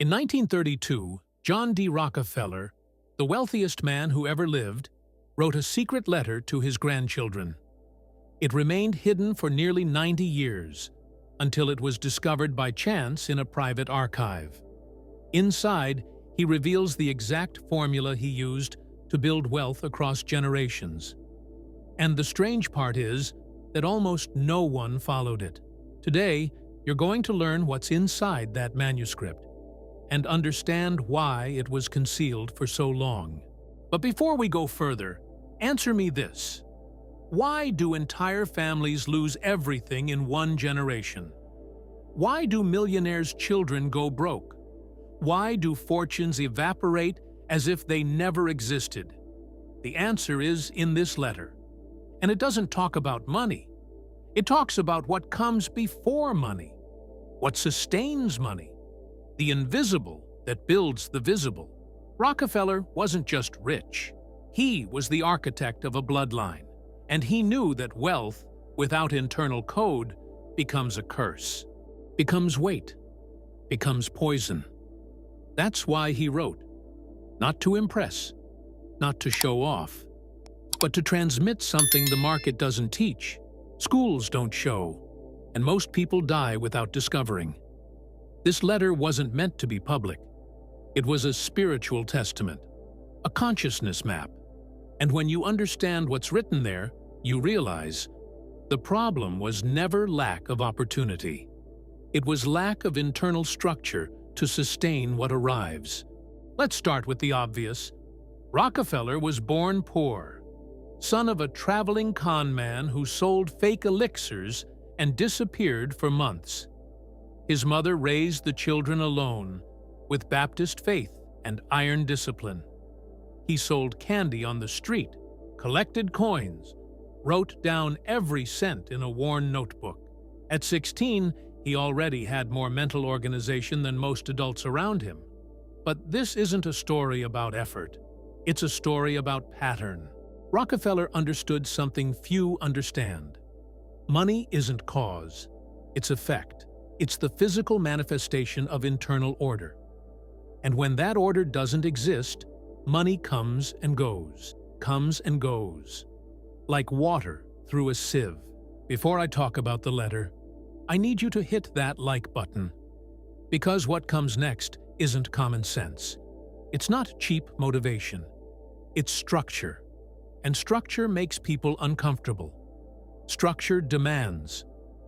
In 1932, John D. Rockefeller, the wealthiest man who ever lived, wrote a secret letter to his grandchildren. It remained hidden for nearly 90 years, until it was discovered by chance in a private archive. Inside, he reveals the exact formula he used to build wealth across generations. And the strange part is that almost no one followed it. Today, you're going to learn what's inside that manuscript and understand why it was concealed for so long. But before we go further, answer me this. Why do entire families lose everything in one generation? Why do millionaires' children go broke? Why do fortunes evaporate as if they never existed? The answer is in this letter. And it doesn't talk about money. It talks about what comes before money, what sustains money, the invisible that builds the visible. Rockefeller wasn't just rich. He was the architect of a bloodline, and he knew that wealth without internal code becomes a curse, becomes weight, becomes poison. That's why he wrote, not to impress, not to show off, but to transmit something the market doesn't teach, schools don't show, and most people die without discovering. This letter wasn't meant to be public. It was a spiritual testament, a consciousness map. And when you understand what's written there, you realize the problem was never lack of opportunity. It was lack of internal structure to sustain what arrives. Let's start with the obvious. Rockefeller was born poor, son of a traveling con man who sold fake elixirs and disappeared for months. His mother raised the children alone, with Baptist faith and iron discipline. He sold candy on the street, collected coins, wrote down every cent in a worn notebook. At 16, he already had more mental organization than most adults around him. But this isn't a story about effort. It's a story about pattern. Rockefeller understood something few understand. Money isn't cause, it's effect. It's the physical manifestation of internal order. And when that order doesn't exist, money comes and goes, like water through a sieve. Before I talk about the letter, I need you to hit that like button. Because what comes next isn't common sense. It's not cheap motivation. It's structure. And structure makes people uncomfortable. Structure demands.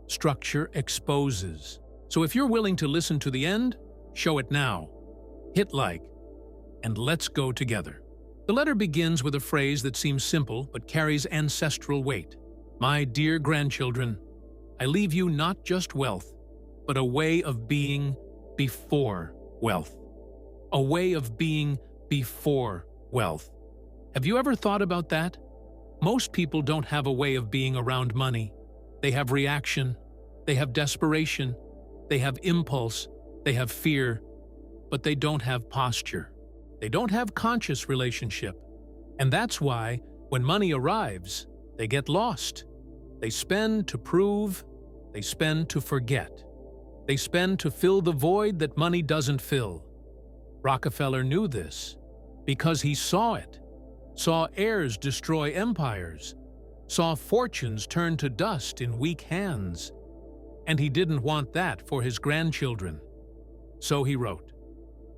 Structure exposes. So if you're willing to listen to the end, show it now. Hit like, and let's go together. The letter begins with a phrase that seems simple but carries ancestral weight. My dear grandchildren, I leave you not just wealth, but a way of being before wealth. A way of being before wealth. Have you ever thought about that? Most people don't have a way of being around money. They have reaction, they have desperation, they have impulse, they have fear, but they don't have posture. They don't have conscious relationship. And that's why, when money arrives, they get lost. They spend to prove, they spend to forget. They spend to fill the void that money doesn't fill. Rockefeller knew this because he saw it, saw heirs destroy empires, saw fortunes turn to dust in weak hands. And he didn't want that for his grandchildren. So he wrote,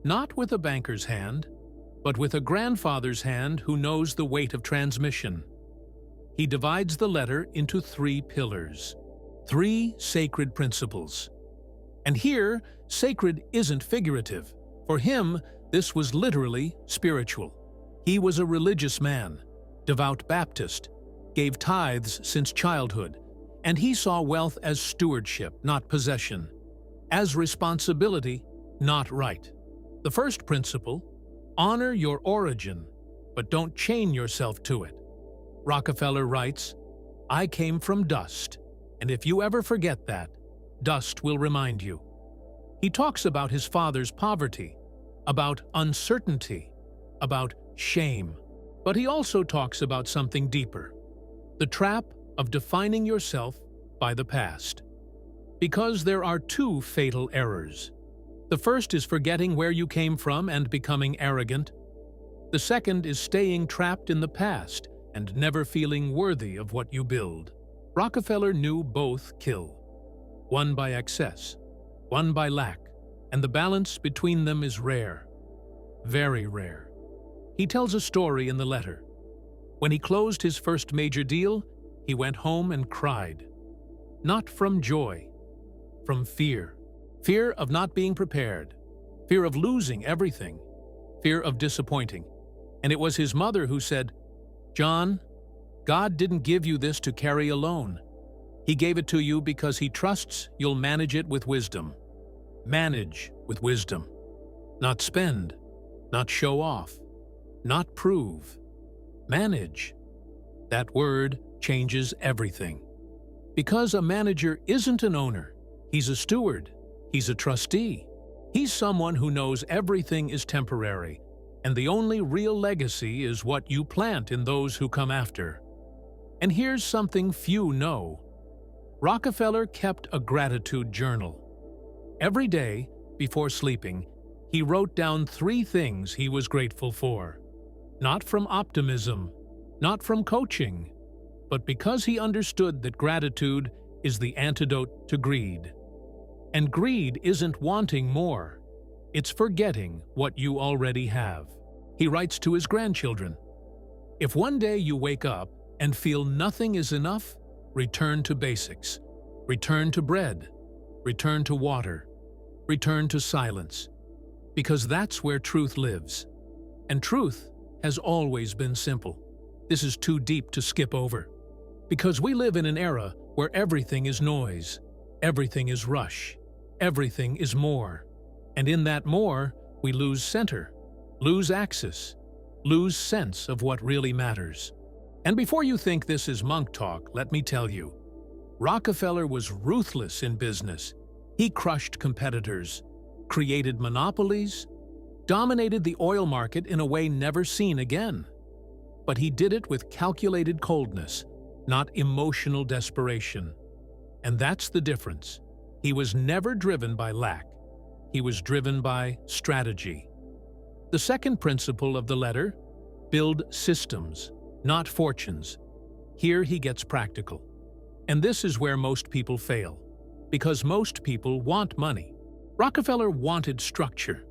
not with a banker's hand, but with a grandfather's hand who knows the weight of transmission. He divides the letter into 3 pillars, 3 sacred principles. And here, sacred isn't figurative. For him, this was literally spiritual. He was a religious man, devout Baptist, gave tithes since childhood, and he saw wealth as stewardship, not possession, as responsibility, not right. The first principle, honor your origin, but don't chain yourself to it. Rockefeller writes, I came from dust, and if you ever forget that, dust will remind you. He talks about his father's poverty, about uncertainty, about shame. But he also talks about something deeper, the trap of defining yourself by the past. Because there are 2 fatal errors. The first is forgetting where you came from and becoming arrogant. The second is staying trapped in the past and never feeling worthy of what you build. Rockefeller knew both kill. One by excess, one by lack, and the balance between them is rare. Very rare. He tells a story in the letter. When he closed his first major deal, he went home and cried. Not from joy, from fear. Fear of not being prepared, fear of losing everything, fear of disappointing. And it was his mother who said, "John, God didn't give you this to carry alone. He gave it to you because He trusts you'll manage it with wisdom. Manage with wisdom. Not spend, not show off, not prove. Manage." That word changes everything. Because a manager isn't an owner, he's a steward, he's a trustee. He's someone who knows everything is temporary, and the only real legacy is what you plant in those who come after. And here's something few know. Rockefeller kept a gratitude journal. Every day, before sleeping, he wrote down 3 things he was grateful for. Not from optimism, not from coaching, but because he understood that gratitude is the antidote to greed. And greed isn't wanting more, it's forgetting what you already have. He writes to his grandchildren, "If one day you wake up and feel nothing is enough, return to basics. Return to bread. Return to water. Return to silence. Because that's where truth lives. And truth has always been simple. This is too deep to skip over. Because we live in an era where everything is noise, everything is rush, everything is more. And in that more, we lose center, lose axis, lose sense of what really matters. And before you think this is monk talk, let me tell you, Rockefeller was ruthless in business. He crushed competitors, created monopolies, dominated the oil market in a way never seen again. But he did it with calculated coldness, not emotional desperation. And that's the difference. He was never driven by lack. He was driven by strategy. The second principle of the letter, build systems, not fortunes. Here he gets practical. And this is where most people fail, because most people want money. Rockefeller wanted structure.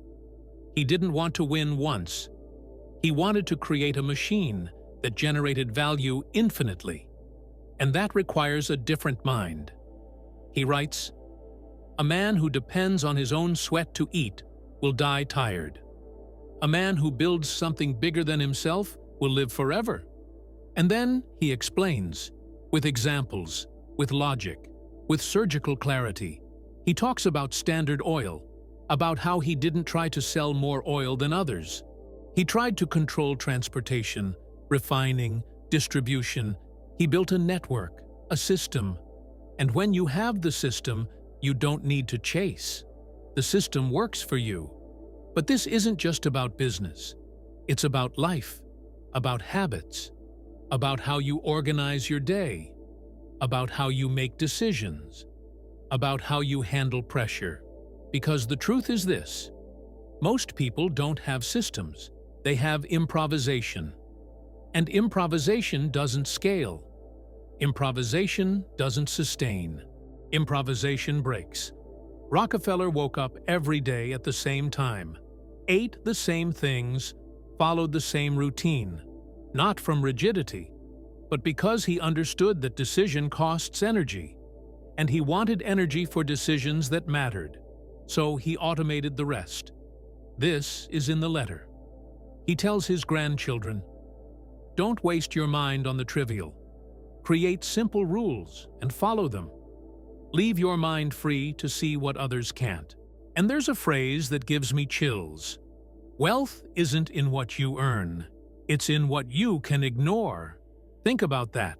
He didn't want to win once. He wanted to create a machine that generated value infinitely. And that requires a different mind. He writes, "A man who depends on his own sweat to eat will die tired. A man who builds something bigger than himself will live forever." And then he explains, with examples, with logic, with surgical clarity. He talks about Standard Oil, about how he didn't try to sell more oil than others. He tried to control transportation, refining, distribution. He built a network, a system. And when you have the system, you don't need to chase. The system works for you. But this isn't just about business. It's about life, about habits, about how you organize your day, about how you make decisions, about how you handle pressure. Because the truth is this: most people don't have systems. They have improvisation. And improvisation doesn't scale. Improvisation doesn't sustain. Improvisation breaks. Rockefeller woke up every day at the same time, ate the same things, followed the same routine, not from rigidity, but because he understood that decision costs energy, and he wanted energy for decisions that mattered, so he automated the rest. This is in the letter. He tells his grandchildren, "Don't waste your mind on the trivial. Create simple rules and follow them. Leave your mind free to see what others can't." And there's a phrase that gives me chills. Wealth isn't in what you earn. It's in what you can ignore. Think about that.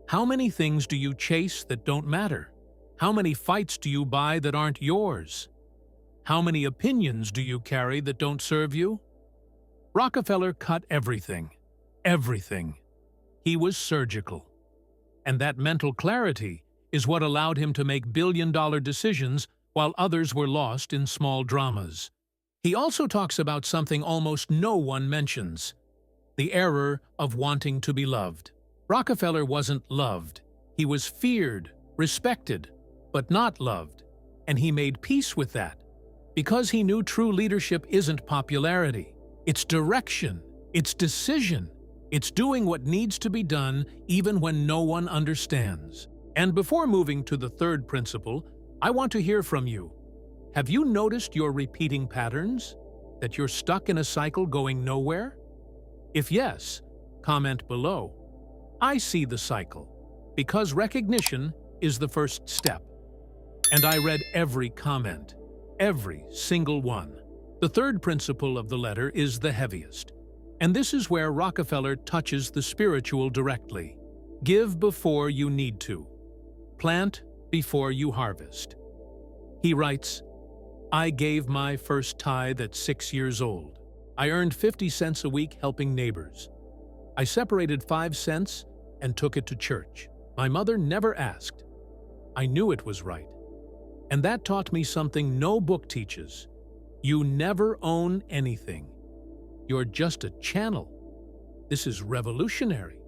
How many things do you chase that don't matter? How many fights do you buy that aren't yours? How many opinions do you carry that don't serve you? Rockefeller cut everything. Everything. He was surgical. And that mental clarity is what allowed him to make billion-dollar decisions while others were lost in small dramas. He also talks about something almost no one mentions: the error of wanting to be loved. Rockefeller wasn't loved. He was feared, respected, but not loved, and he made peace with that, because he knew true leadership isn't popularity. It's direction, it's decision, it's doing what needs to be done even when no one understands. And before moving to the third principle, I want to hear from you. Have you noticed your repeating patterns? That you're stuck in a cycle going nowhere? If yes, comment below. I see the cycle, because recognition is the first step. And I read every comment, every single one. The third principle of the letter is the heaviest, and this is where Rockefeller touches the spiritual directly. Give before you need to. Plant before you harvest. He writes, "I gave my first tithe at 6 years old. I earned 50 cents a week helping neighbors. I separated 5 cents and took it to church. My mother never asked. I knew it was right. And that taught me something no book teaches. You never own anything. You're just a channel." This is revolutionary,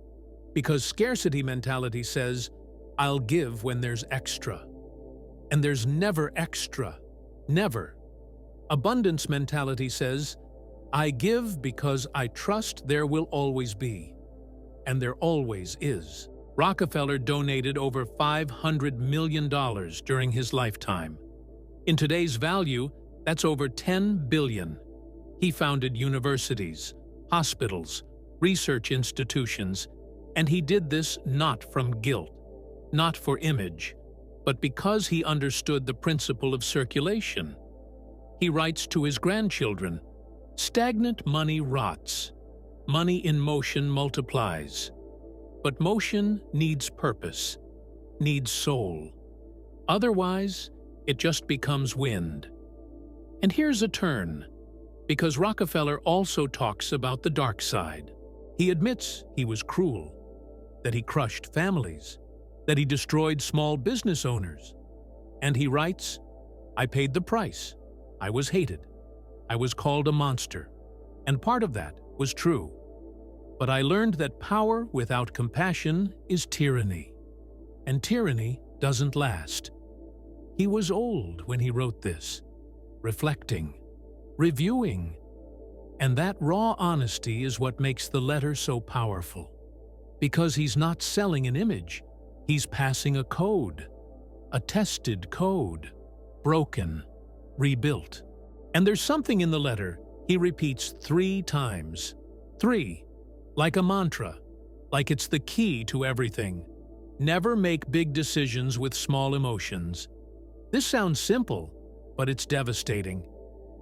because scarcity mentality says, "I'll give when there's extra." And there's never extra. Never. Abundance mentality says, "I give because I trust there will always be." And there always is. Rockefeller donated over $500 million during his lifetime. In today's value, that's over $10 billion. He founded universities, hospitals, research institutions, and he did this not from guilt, not for image, but because he understood the principle of circulation. He writes to his grandchildren, "Stagnant money rots. Money in motion multiplies. But motion needs purpose, needs soul. Otherwise, it just becomes wind." And here's a turn, because Rockefeller also talks about the dark side. He admits he was cruel, that he crushed families, that he destroyed small business owners. And he writes, "I paid the price. I was hated. I was called a monster. And part of that was true. But I learned that power without compassion is tyranny. And tyranny doesn't last." He was old when he wrote this, reflecting, reviewing. And that raw honesty is what makes the letter so powerful. Because he's not selling an image, he's passing a code, a tested code, broken, rebuilt. And there's something in the letter he repeats 3 times. 3. Like a mantra, like it's the key to everything. Never make big decisions with small emotions. This sounds simple, but it's devastating,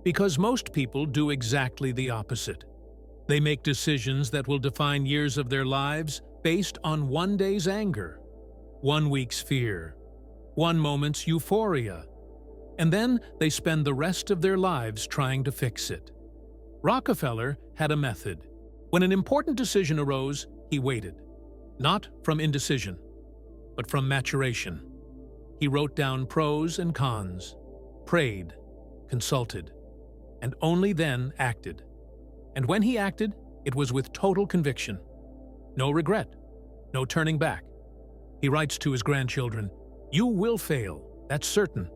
because most people do exactly the opposite. They make decisions that will define years of their lives based on one day's anger, one week's fear, one moment's euphoria, and then they spend the rest of their lives trying to fix it. Rockefeller had a method. When an important decision arose, he waited, not from indecision, but from maturation. He wrote down pros and cons, prayed, consulted, and only then acted. And when he acted, it was with total conviction. No regret, no turning back. He writes to his grandchildren, "You will fail, that's certain,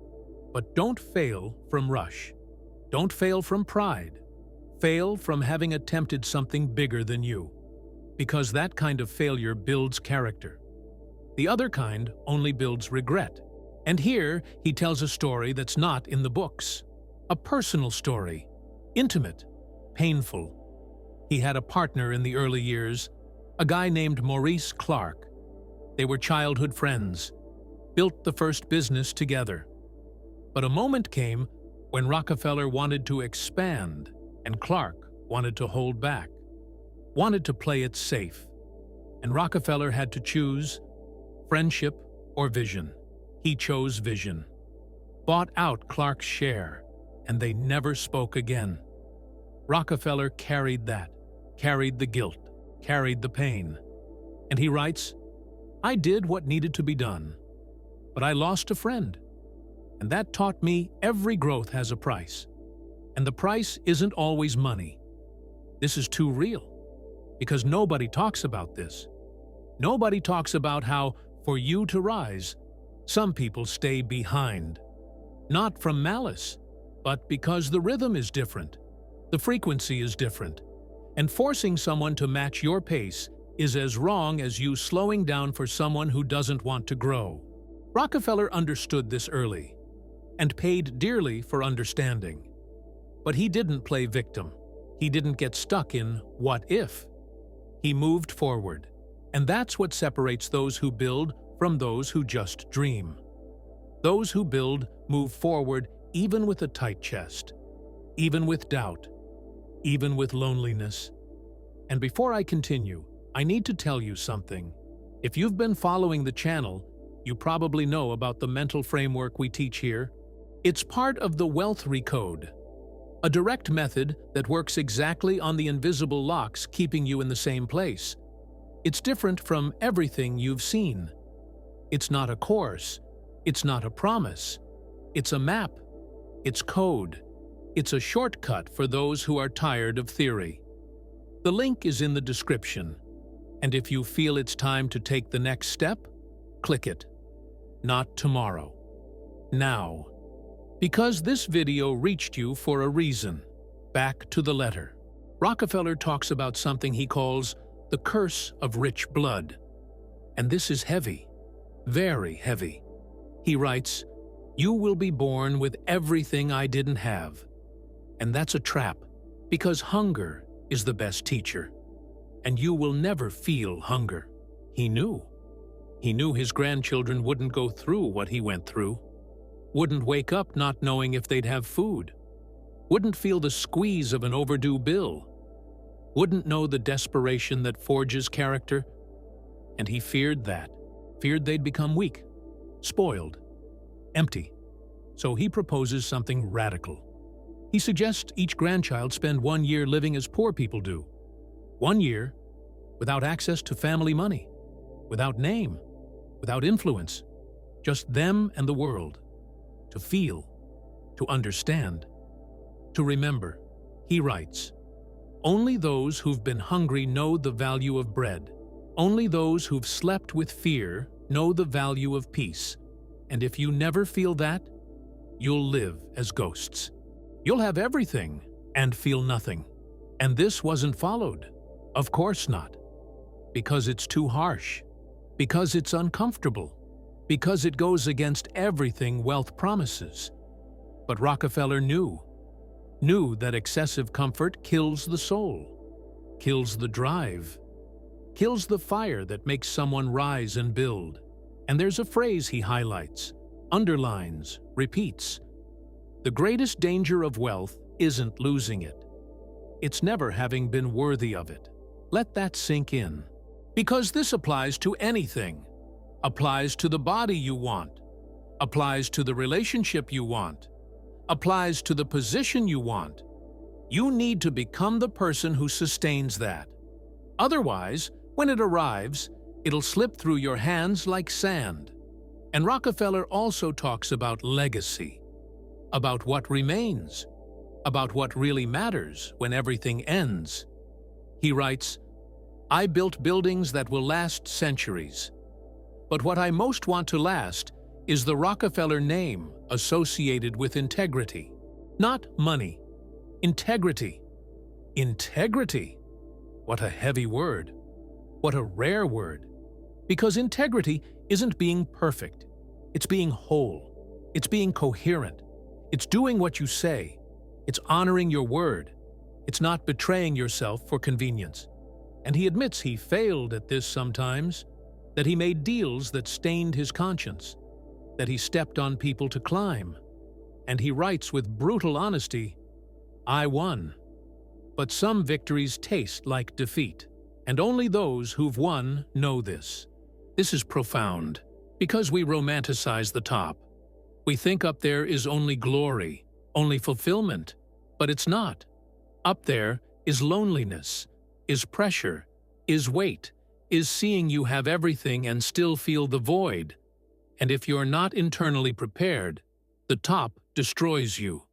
but don't fail from rush. Don't fail from pride. Fail from having attempted something bigger than you, because that kind of failure builds character. The other kind only builds regret." And here he tells a story that's not in the books. A personal story, intimate, painful. He had a partner in the early years, a guy named Maurice Clark. They were childhood friends, built the first business together. But a moment came when Rockefeller wanted to expand and Clark wanted to hold back, wanted to play it safe. And Rockefeller had to choose friendship or vision. He chose vision. Bought out Clark's share, and they never spoke again. Rockefeller carried that, carried the guilt, carried the pain. And he writes, "I did what needed to be done, but I lost a friend. And that taught me every growth has a price. And the price isn't always money. This is too real, because nobody talks about this. Nobody talks about how, for you to rise, some people stay behind. Not from malice, but because the rhythm is different, the frequency is different, and forcing someone to match your pace is as wrong as you slowing down for someone who doesn't want to grow. Rockefeller understood this early, and paid dearly for understanding. But he didn't play victim. He didn't get stuck in what if. He moved forward, and that's what separates those who build from those who just dream. Those who build move forward even with a tight chest, even with doubt, even with loneliness. And before I continue, I need to tell you something. If you've been following the channel, you probably know about the mental framework we teach here. It's part of the Wealth Recode, a direct method that works exactly on the invisible locks keeping you in the same place. It's different from everything you've seen. It's not a course. It's not a promise. It's a map. It's code. It's a shortcut for those who are tired of theory. The link is in the description, and if you feel it's time to take the next step, click it. Not tomorrow. Now. Because this video reached you for a reason. Back to the letter. Rockefeller talks about something he calls the curse of rich blood. And this is heavy. Very heavy. He writes, "You will be born with everything I didn't have." And that's a trap, because hunger is the best teacher. And you will never feel hunger. He knew. He knew his grandchildren wouldn't go through what he went through. Wouldn't wake up not knowing if they'd have food. Wouldn't feel the squeeze of an overdue bill. Wouldn't know the desperation that forges character. And he feared that. Feared they'd become weak, spoiled, empty. So he proposes something radical. He suggests each grandchild spend 1 year living as poor people do. 1 year without access to family money, without name, without influence, just them and the world. To feel, to understand, to remember. He writes, "Only those who've been hungry know the value of bread. Only those who've slept with fear know the value of peace. And if you never feel that, you'll live as ghosts. You'll have everything and feel nothing." And this wasn't followed. Of course not. Because it's too harsh. Because it's uncomfortable. Because it goes against everything wealth promises. But Rockefeller knew that excessive comfort kills the soul, kills the drive, kills the fire that makes someone rise and build. And there's a phrase he highlights, underlines, repeats. The greatest danger of wealth isn't losing it. It's never having been worthy of it. Let that sink in. Because this applies to anything. Applies to the body you want. Applies to the relationship you want. Applies to the position you want. You need to become the person who sustains that. Otherwise, when it arrives, it'll slip through your hands like sand. And Rockefeller also talks about legacy, about what remains, about what really matters when everything ends. He writes, "I built buildings that will last centuries. But what I most want to last is the Rockefeller name associated with integrity. Not money. Integrity. Integrity. What a heavy word. What a rare word. Because integrity isn't being perfect. It's being whole. It's being coherent. It's doing what you say. It's honoring your word. It's not betraying yourself for convenience." And he admits he failed at this sometimes, that he made deals that stained his conscience, that he stepped on people to climb. And he writes with brutal honesty, "I won. But some victories taste like defeat, and only those who've won know this." This is profound, because we romanticize the top. We think up there is only glory, only fulfillment, but it's not. Up there is loneliness, is pressure, is weight, is seeing you have everything and still feel the void. And if you're not internally prepared, The top destroys you.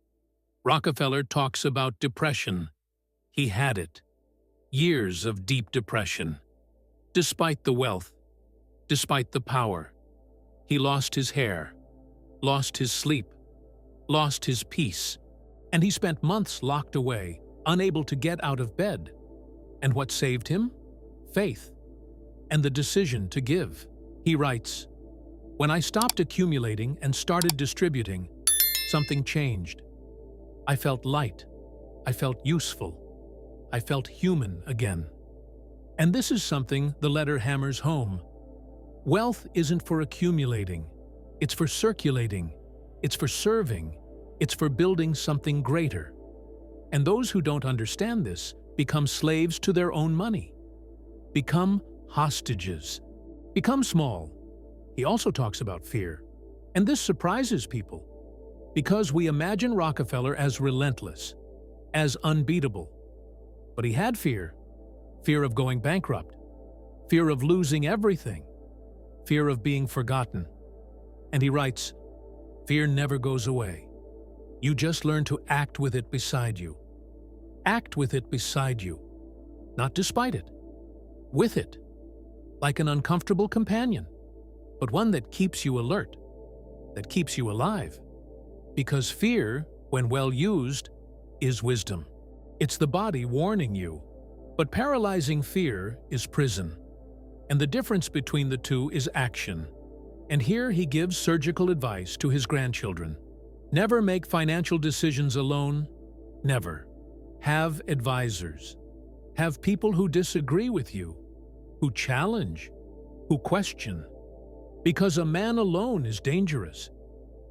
Rockefeller talks about depression. He had it. Years of deep depression. Despite the wealth, despite the power, he lost his hair, lost his sleep, lost his peace, and he spent months locked away, unable to get out of bed. And what saved him? Faith, and the decision to give. He writes, "When I stopped accumulating and started distributing, something changed. I felt light. I felt useful. I felt human again." And this is something the letter hammers home. Wealth isn't for accumulating. It's for circulating. It's for serving. It's for building something greater. And those who don't understand this become slaves to their own money. Become hostages. Become small. He also talks about fear. And this surprises people, because we imagine Rockefeller as relentless, as unbeatable. But he had fear. Fear of going bankrupt. Fear of losing everything. Fear of being forgotten. And he writes, "Fear never goes away. You just learn to act with it beside you. Act with it beside you. Not despite it. With it. Like an uncomfortable companion, but one that keeps you alert, that keeps you alive. Because fear, when well used, is wisdom. It's the body warning you. But paralyzing fear is prison. And the difference between the two is action. And here he gives surgical advice to his grandchildren. Never make financial decisions alone. Never. Have advisors. Have people who disagree with you, who challenge, who question. Because a man alone is dangerous.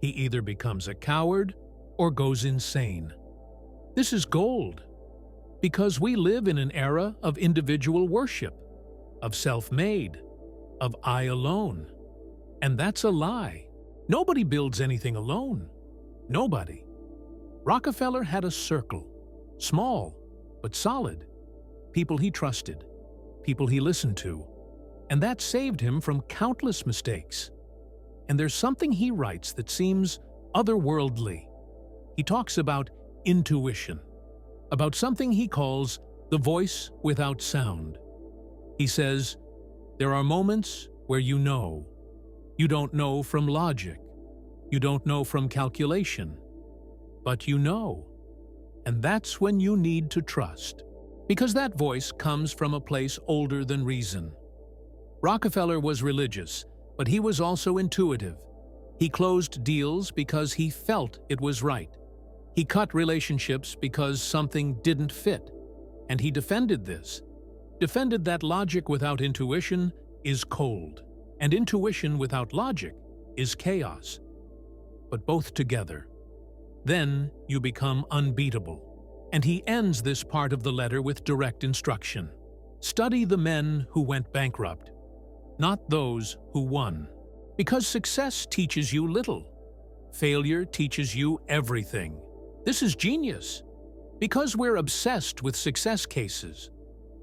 He either becomes a coward or goes insane. This is gold. Because we live in an era of individual worship, of self-made, of I alone. And that's a lie. Nobody builds anything alone. Nobody. Rockefeller had a circle, small but solid. People he trusted, people he listened to. And that saved him from countless mistakes. And there's something he writes that seems otherworldly. He talks about intuition, about something he calls the voice without sound. He says, there are moments where you know. You don't know from logic. You don't know from calculation. But you know. And that's when you need to trust. Because that voice comes from a place older than reason. Rockefeller was religious, but he was also intuitive. He closed deals because he felt it was right. He cut relationships because something didn't fit. And he defended this. Defended that logic without intuition is cold, and intuition without logic is chaos. But both together. Then you become unbeatable. And he ends this part of the letter with direct instruction. Study the men who went bankrupt, not those who won. Because success teaches you little. Failure teaches you everything. This is genius. Because we're obsessed with success cases,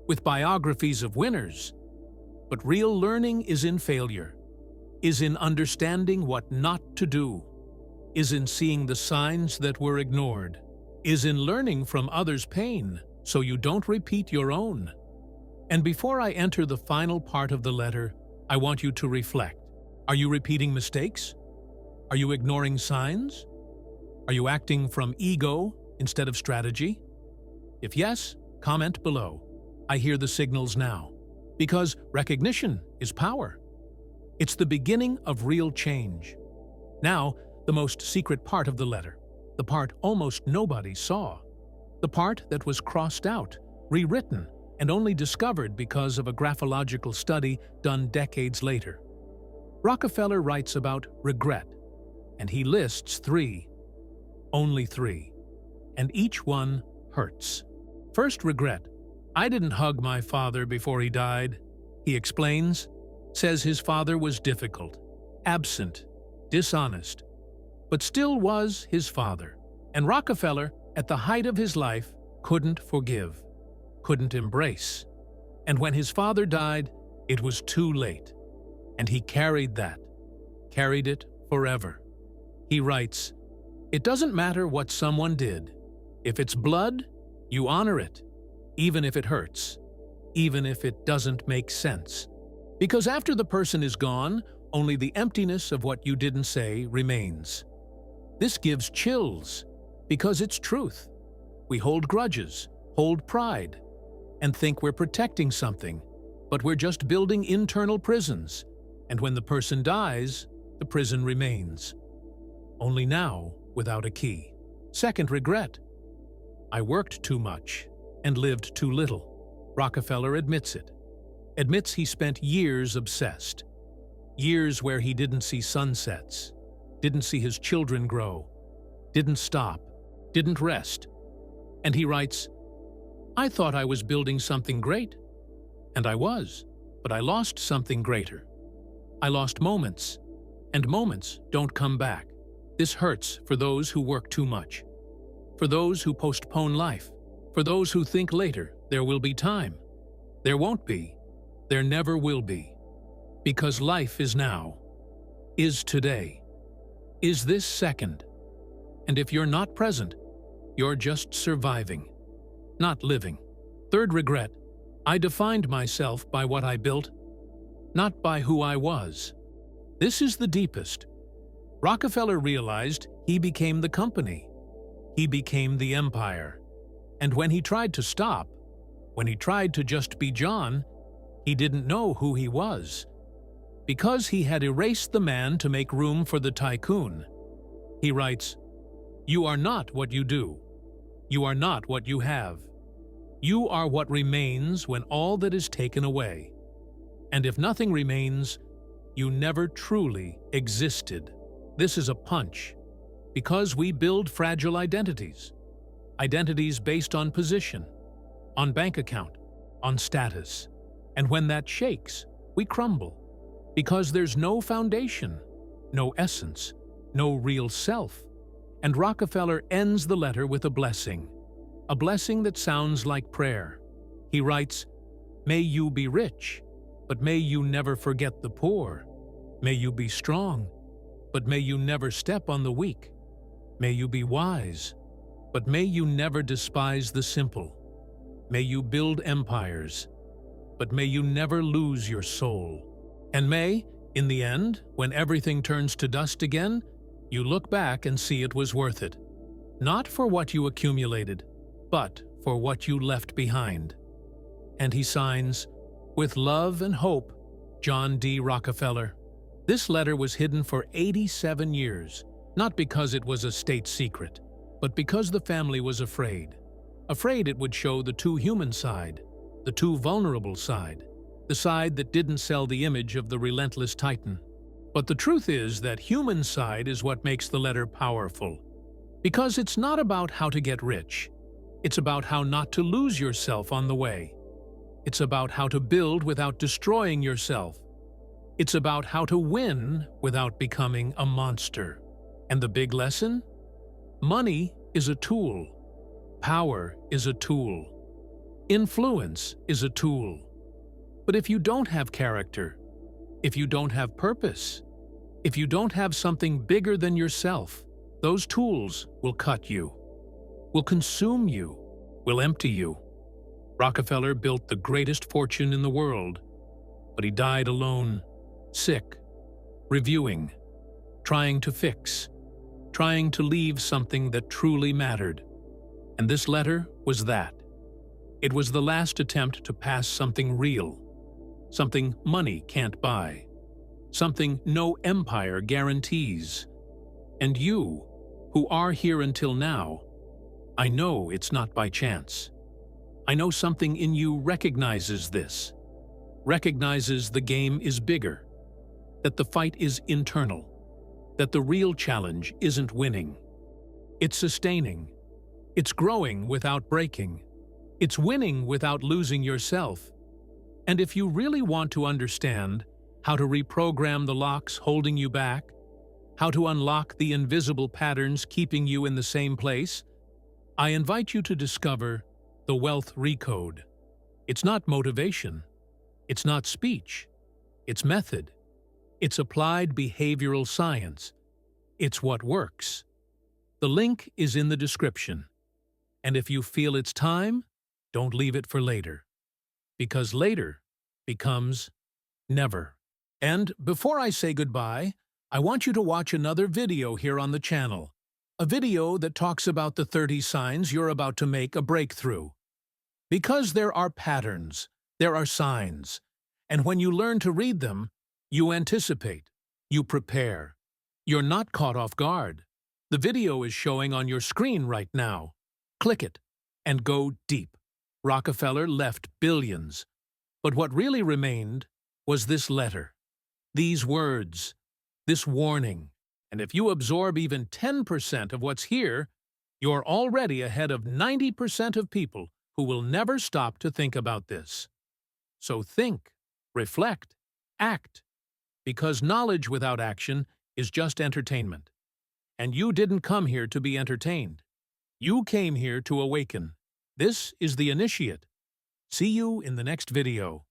with biographies of winners. But real learning is in failure, is in understanding what not to do, is in seeing the signs that were ignored, is in learning from others' pain so you don't repeat your own. And before I enter the final part of the letter, I want you to reflect. Are you repeating mistakes? Are you ignoring signs? Are you acting from ego instead of strategy? If yes, comment below. I hear the signals now. Because recognition is power. It's the beginning of real change. Now, the most secret part of the letter. The part almost nobody saw. The part that was crossed out, rewritten, and only discovered because of a graphological study done decades later. Rockefeller writes about regret, and he lists 3. Only 3. And each one hurts. First, regret. I didn't hug my father before he died, he explains. Says his father was difficult, absent, dishonest, but still was his father. And Rockefeller, at the height of his life, couldn't forgive, couldn't embrace. And when his father died, it was too late. And he carried that, carried it forever. He writes, It doesn't matter what someone did. If it's blood, you honor it, even if it hurts, even if it doesn't make sense. Because after the person is gone, only the emptiness of what you didn't say remains. This gives chills, because it's truth. We hold grudges, hold pride, and think we're protecting something, but we're just building internal prisons, and when the person dies, the prison remains. Only now, without a key. Second regret. I worked too much and lived too little. Rockefeller admits it. Admits he spent years obsessed. Years where he didn't see sunsets, didn't see his children grow, didn't stop, didn't rest. And he writes, I thought I was building something great. And I was, but I lost something greater. I lost moments, and moments don't come back. This hurts for those who work too much, for those who postpone life, for those who think later there will be time. There won't be. There never will be. Because life is now, is today, is this second. And if you're not present, you're just surviving, not living. Third regret. I defined myself by what I built, not by who I was. This is the deepest. Rockefeller realized he became the company. He became the empire. And when he tried to stop, when he tried to just be John, he didn't know who he was. Because he had erased the man to make room for the tycoon. He writes, You are not what you do. You are not what you have. You are what remains when all that is taken away. And if nothing remains, you never truly existed. This is a punch, because we build fragile identities. Identities based on position, on bank account, on status. And when that shakes, we crumble, because there's no foundation, no essence, no real self. And Rockefeller ends the letter with a blessing that sounds like prayer. He writes, May you be rich, but may you never forget the poor. May you be strong, but may you never step on the weak. May you be wise, but may you never despise the simple. May you build empires, but may you never lose your soul. And may, in the end, when everything turns to dust again, you look back and see it was worth it. Not for what you accumulated, but for what you left behind. And he signs, With love and hope, John D. Rockefeller. This letter was hidden for 87 years, not because it was a state secret, but because the family was afraid. Afraid it would show the too human side, the too vulnerable side, the side that didn't sell the image of the relentless titan. But the truth is that human side is what makes the letter powerful. Because it's not about how to get rich. It's about how not to lose yourself on the way. It's about how to build without destroying yourself. It's about how to win without becoming a monster. And the big lesson? Money is a tool. Power is a tool. Influence is a tool. But if you don't have character, if you don't have purpose, if you don't have something bigger than yourself, those tools will cut you, will consume you, will empty you. Rockefeller built the greatest fortune in the world, but he died alone, sick, reviewing, trying to fix, trying to leave something that truly mattered. And this letter was that. It was the last attempt to pass something real, something money can't buy, something no empire guarantees. And you, who are here until now, I know it's not by chance. I know something in you recognizes this, recognizes the game is bigger, that the fight is internal, that the real challenge isn't winning. It's sustaining. It's growing without breaking. It's winning without losing yourself. And if you really want to understand how to reprogram the locks holding you back, how to unlock the invisible patterns keeping you in the same place, I invite you to discover the Wealth Recode. It's not motivation. It's not speech. It's method. It's applied behavioral science. It's what works. The link is in the description. And if you feel it's time, don't leave it for later. Because later becomes never. And before I say goodbye, I want you to watch another video here on the channel. A video that talks about the 30 signs you're about to make a breakthrough. Because there are patterns, there are signs. And when you learn to read them, you anticipate, you prepare. You're not caught off guard. The video is showing on your screen right now. Click it and go deep. Rockefeller left billions. But what really remained was this letter, these words, this warning. And if you absorb even 10% of what's here, you're already ahead of 90% of people who will never stop to think about this. So think, reflect, act. Because knowledge without action is just entertainment. And you didn't come here to be entertained. You came here to awaken. This is the initiate. See you in the next video.